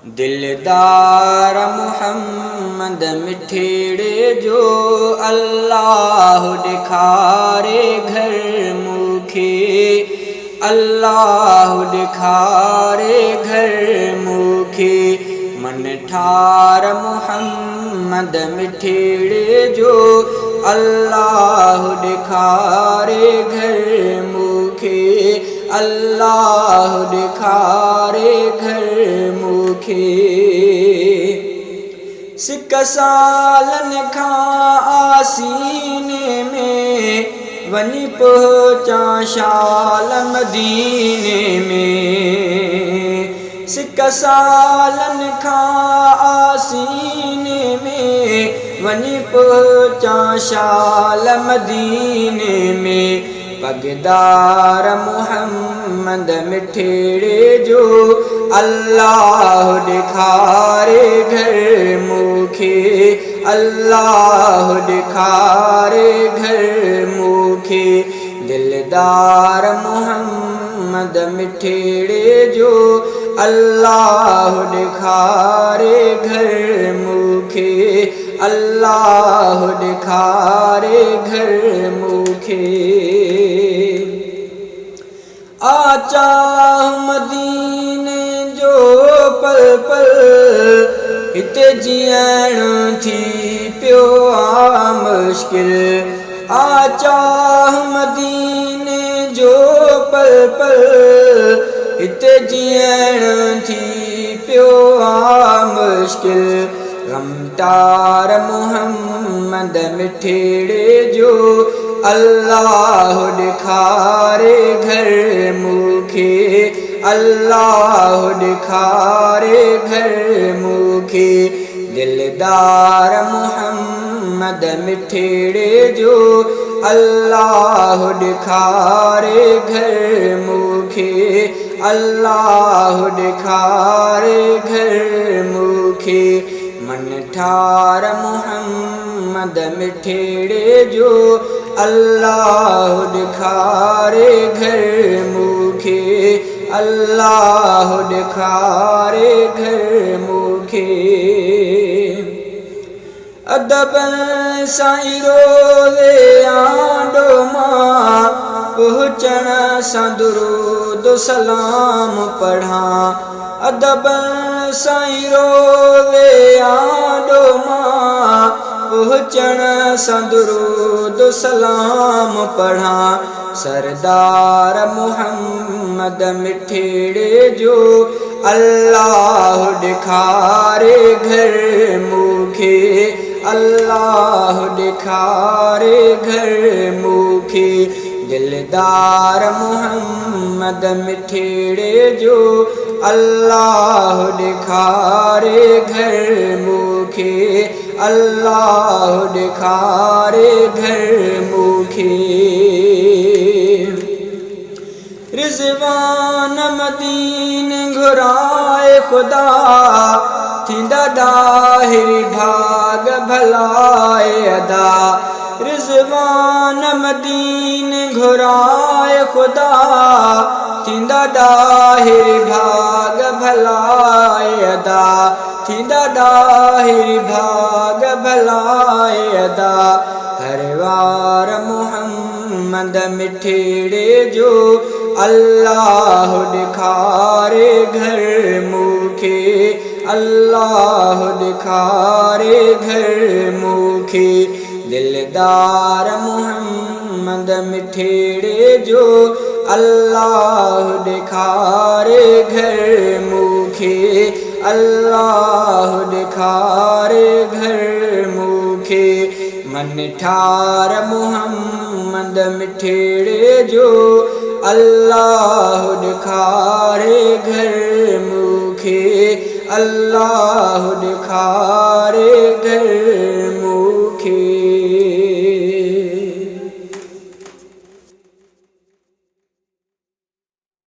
दिलदार मुहम्मद मिठड़े जो अल्लाह दिखारे घर मुखे, अल्लाह दिखारे घर मुखे। मन ठार मुहम्मद मिठड़े जो अल्लाह दिखारे घर मुखे, अल्लाह दिखारे घर मुखे। सिक सालन खां आसीने में वनी पहुचा शाल मदीने में। सिक सालन खां आसीने में वनी पहुचा शाल मदीने में। पगदार मुहम्मद मिठड़े जो अल्लाह दिखारे घर मुखे, अल्लाह दिखारे घर मुखे। दिलदार मुहम्मद मिठड़े जो अल्लाह दिखारे घर मुखे, अल्लाह दिखारे घर मुखे। आचा मदीने जो पल पल हिते जियण थी पियो आ मुश्किल। आचा मदीने जो पल पल हिते जियण थी पियो आ मुश्किल। गमतार मुहम्मद मिठड़े जो अल्लाह दिखारे घर मुखे, अल्लाह दिखारे घर मुखे। दिलदार मुहम्मद मिठड़े जो अल्लाह दिखारे घर मुखे, अल्लाह दिखारे घर मुखे। मन ठार मुहम्मद मिठड़े जो अल्लाह दिखारे घर मुखे, अल्लाह दिखारे घर मुखे। अदब साईं रोज़े आंडो मां पहुचण सां दुरूद सलाम पढ़ां। अदब साईं रोज़े आंडो मां पहुचण सां दुरूद सलाम पढ़ां। सरदार मुहम्मद मिठड़े जो अल्लाह दिखारे घर मुखे, अल्लाह दिखारे घर मुखे। दिलदार मुहम्मद मिठड़े जो अल्लाह दिखारे घर मुखे, अल्लाह दिखारे घर मुखे। रिज़वान मदीन घुराए खुदा थींदा ॾाहिर भाग भलाए अदा। रिज़वान मदीन घुराए खुदा थींदा ॾाहिर भाग भलाए अदा, थींदा ॾाहिर भाग भलाए अदा। हर वार मुहम्मद मिठड़े जो अल्लाह दिखारे घर मुखे, अल्लाह दिखारे घर मुखे। दिलदार मुहम्मद मिठड़े जो अल्लाह दिखारे घर मुखे, अल्लाह दिखारे घर मुखे। मन ठार मुहम्मद मिठड़े जो अल्लाह दिखारे घर मुखे, अल्लाह दिखारे घर मुखे।